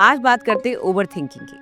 आज बात करते हैं ओवर थिंकिंग की।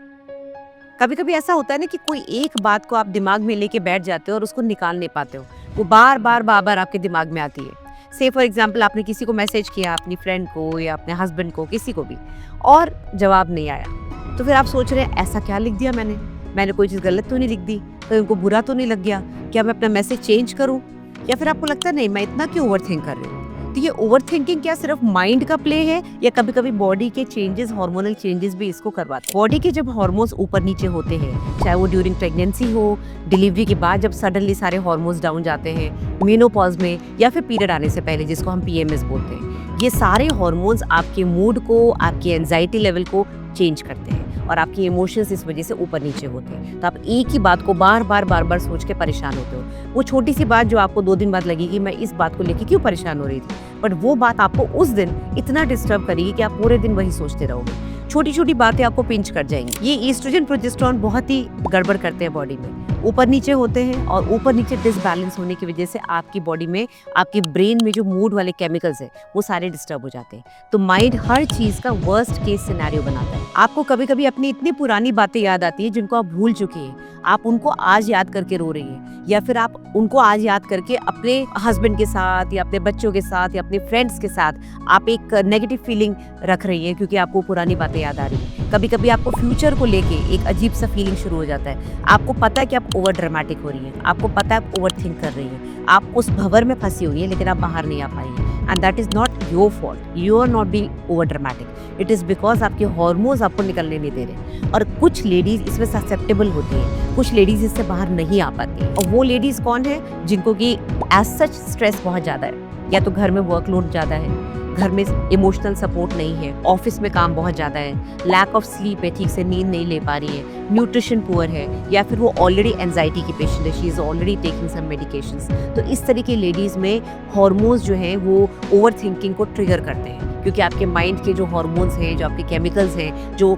कभी कभी ऐसा होता है ना कि कोई एक बात को आप दिमाग में लेके बैठ जाते हो और उसको निकाल नहीं पाते हो। वो बार बार आपके दिमाग में आती है। से फॉर एग्जाम्पल, आपने किसी को मैसेज किया, अपनी फ्रेंड को या अपने हस्बैंड को, किसी को भी, और जवाब नहीं आया। तो फिर आप सोच रहे हैं ऐसा क्या लिख दिया मैंने कोई चीज़ गलत तो नहीं लिख दी, कहीं उनको बुरा तो नहीं लग गया, क्या मैं अपना मैसेज चेंज करूँ? या फिर आपको लगता है नहीं, मैं इतना क्यों ओवर थिंक कर रही हूँ? तो ये ओवर थिंकिंग क्या सिर्फ माइंड का प्ले है, या कभी कभी बॉडी के चेंजेस, हार्मोनल चेंजेस भी इसको करवाते हैं? बॉडी के जब हार्मोन्स ऊपर नीचे होते हैं, चाहे वो ड्यूरिंग प्रेगनेंसी हो, डिलीवरी के बाद जब सडनली सारे हार्मोन्स डाउन जाते हैं, मेनोपॉज में, या फिर पीरियड आने से पहले जिसको हम पीएमएस बोलते हैं, ये सारे हार्मोन्स आपके मूड को, आपकी एंजाइटी लेवल को चेंज करते हैं और आपकी इमोशंस इस वजह से ऊपर नीचे होते हैं। तो आप एक ही बात को बार बार सोच के परेशान होते हो। वो छोटी सी बात जो आपको 2 दिन बाद लगेगी मैं इस बात को लेके क्यों परेशान हो रही थी, बट वो बात आपको उस दिन इतना डिस्टर्ब करेगी कि आप पूरे दिन वही सोचते रहोगे। छोटी छोटी बातें आपको पिंच कर जाएंगी। ये ईस्ट्रोजन प्रोजेस्टेरोन बहुत ही गड़बड़ करते हैं बॉडी में, ऊपर नीचे होते हैं, और ऊपर नीचे डिसबैलेंस होने की वजह से आपकी बॉडी में, आपकी ब्रेन में जो मूड वाले केमिकल्स है वो सारे डिस्टर्ब हो जाते हैं। तो माइंड हर चीज का वर्स्ट केस सिनेरियो बनाता है। आपको कभी कभी अपनी इतनी पुरानी बातें याद आती है जिनको आप भूल चुके हैं, आप उनको आज याद करके रो रही हैं, या फिर आप उनको आज याद करके अपने हस्बैंड के साथ या अपने बच्चों के साथ या अपने फ्रेंड्स के साथ आप एक नेगेटिव फीलिंग रख रही है क्योंकि आपको पुरानी बातें याद आ रही है। कभी कभी आपको फ्यूचर को लेके एक अजीब सा फीलिंग शुरू हो जाता है। आपको पता है कि आप ओवर ड्रामेटिक हो रही हैं, आपको पता है आप ओवर थिंक कर रही हैं, आप उस भंवर में फंसी हुई है लेकिन आप बाहर नहीं आ पाई हैं। And that is not your fault, you are not being over dramatic, it is because आपके हार्मोन्स आपको निकलने नहीं दे रहे। और कुछ लेडीज इसमें ससेप्टेबल होती है, कुछ लेडीज इससे बाहर नहीं आ पाती। और वो लेडीज कौन है? जिनको कि एज सच स्ट्रेस बहुत ज्यादा है, या तो घर में वर्कलोड ज्यादा है, घर में इमोशनल सपोर्ट नहीं है, ऑफिस में काम बहुत ज़्यादा है, लैक ऑफ स्लीप है, ठीक से नींद नहीं ले पा रही है, न्यूट्रिशन पुअर है, या फिर वो ऑलरेडी एंजाइटी की पेशेंट है, she is already taking some medications. तो इस तरह की लेडीज़ में हार्मोन्स जो हैं वो ओवर थिंकिंग को ट्रिगर करते हैं, क्योंकि आपके माइंड के जो हार्मोन्स हैं, जो आपके केमिकल्स हैं, जो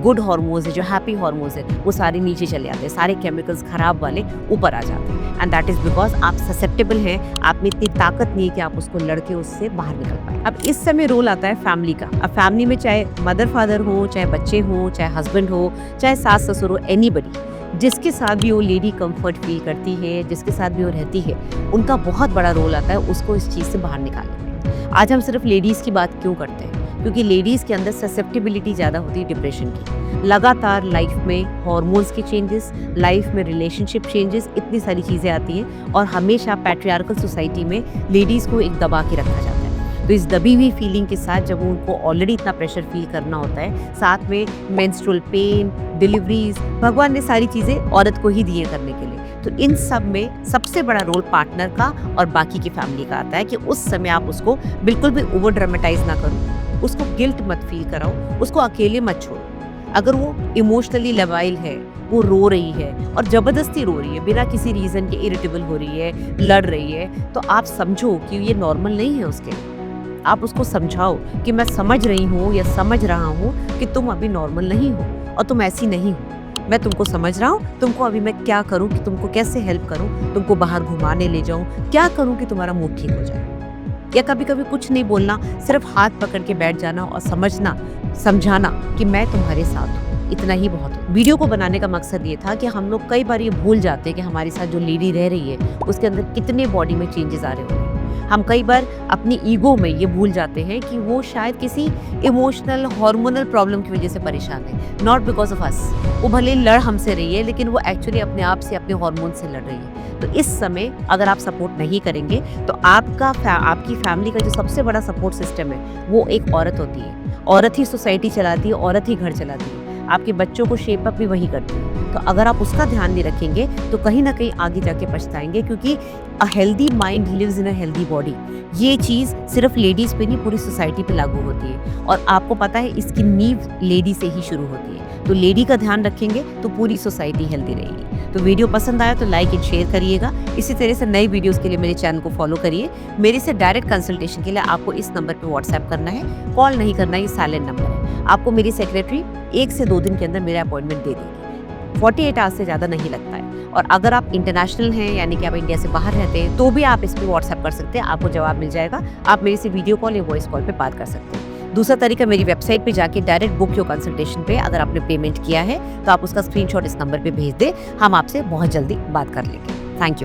गुड हार्मोन्स हैं, जो हैप्पी हार्मोन्स हैं, वो सारे नीचे चले आते हैं, सारे केमिकल्स खराब वाले ऊपर आ जाते हैं। एंड दैट इज बिकॉज आप ससेप्टेबल हैं, आप में इतनी ताकत नहीं है कि आप उसको लड़के उससे बाहर निकल पाए। अब इस समय रोल आता है फैमिली का। अब फैमिली में चाहे मदर फादर हो, चाहे बच्चे हो, चाहे हस्बैंड हो, चाहे सास ससुर हो, एनीबडी, जिसके साथ भी वो लेडी कंफर्ट फील करती है, जिसके साथ भी वो रहती है, उनका बहुत बड़ा रोल आता है उसको इस चीज़ से बाहर निकालने में। आज हम सिर्फ लेडीज़ की बात क्यों करते हैं? क्योंकि लेडीज़ के अंदर ससेप्टेबिलिटी ज़्यादा होती है डिप्रेशन की। लगातार लाइफ में हार्मोन्स के चेंजेस, लाइफ में रिलेशनशिप चेंजेस, इतनी सारी चीज़ें आती हैं, और हमेशा पैट्रियार्कल सोसाइटी में लेडीज़ को एक दबा के रखा जाता है। तो इस दबी हुई फीलिंग के साथ जब उनको ऑलरेडी इतना प्रेशर फील करना होता है, साथ में मेंस्ट्रुअल पेन, डिलीवरीज, भगवान ने सारी चीज़ें औरत को ही दी है करने के लिए। तो इन सब में सबसे बड़ा रोल पार्टनर का और बाकी की फैमिली का आता है कि उस समय आप उसको बिल्कुल भी ओवर ड्रामेटाइज ना करो, उसको गिल्ट मत फील कराओ, उसको अकेले मत छोड़ो। अगर वो इमोशनली लेवाइल है, वो रो रही है और ज़बरदस्ती रो रही है, बिना किसी रीज़न के इरिटेबल हो रही है, लड़ रही है, तो आप समझो कि ये नॉर्मल नहीं है उसके लिए। आप उसको समझाओ कि मैं समझ रही हूँ या समझ रहा हूँ कि तुम अभी नॉर्मल नहीं हो और तुम ऐसी नहीं हो। मैं तुमको समझ रहा हूँ, तुमको अभी मैं क्या करूँ, कि तुमको कैसे हेल्प करूँ, तुमको बाहर घुमाने ले जाऊँ, क्या करूँ कि तुम्हारा मूड ठीक हो जाए। या कभी कभी कुछ नहीं बोलना, सिर्फ हाथ पकड़ के बैठ जाना और समझाना कि मैं तुम्हारे साथ हूँ, इतना ही बहुत है। वीडियो को बनाने का मकसद ये था कि हम लोग कई बार ये भूल जाते हैं कि हमारे साथ जो लेडी रह रही है उसके अंदर कितने बॉडी में चेंजेस आ रहे होते हैं। हम कई बार अपनी ईगो में ये भूल जाते हैं कि वो शायद किसी इमोशनल हार्मोनल प्रॉब्लम की वजह से परेशान है, नॉट बिकॉज ऑफ अस। वो भले लड़ हमसे रही है, लेकिन वो एक्चुअली अपने आप से, अपने हार्मोन से लड़ रही है। तो इस समय अगर आप सपोर्ट नहीं करेंगे तो आपकी फैमिली का जो सबसे बड़ा सपोर्ट सिस्टम है वो एक औरत होती है। औरत ही सोसाइटी चलाती है, औरत ही घर चलाती है, आपके बच्चों को शेप अप भी वही करती है। तो अगर आप उसका ध्यान नहीं रखेंगे तो कहीं ना कहीं आगे जाके पछताएंगे, क्योंकि a healthy mind lives in a healthy body. ये चीज़ सिर्फ लेडीज़ पे नहीं, पूरी सोसाइटी पे लागू होती है, और आपको पता है इसकी नींव लेडी से ही शुरू होती है। तो लेडी का ध्यान रखेंगे तो पूरी सोसाइटी हेल्दी रहेगी। तो वीडियो पसंद आया तो लाइक एंड शेयर करिएगा। इसी तरह से नई वीडियोस के लिए मेरे चैनल को फॉलो करिए। मेरे से डायरेक्ट कंसल्टेशन के लिए आपको इस नंबर पे व्हाट्सएप करना है, कॉल नहीं करना, ये साइलेंट नंबर है। आपको मेरी सेक्रेटरी 1 से 2 दिन के अंदर मेरा अपॉइंटमेंट दे देगी। 48 आवर्स से ज़्यादा नहीं लगता है। और अगर आप इंटरनेशनल हैं, यानी कि आप इंडिया से बाहर रहते हैं, तो भी आप इस पर व्हाट्सएप कर सकते हैं, आपको जवाब मिल जाएगा। आप मेरे से वीडियो कॉल या वॉइस कॉल पे बात कर सकते हैं। दूसरा तरीका, मेरी वेबसाइट पे जाके डायरेक्ट बुक योर कंसल्टेशन पे अगर आपने पेमेंट किया है तो आप उसका स्क्रीनशॉट इस नंबर पे भेज दें, हम आपसे बहुत जल्दी बात कर लेंगे। Thank you.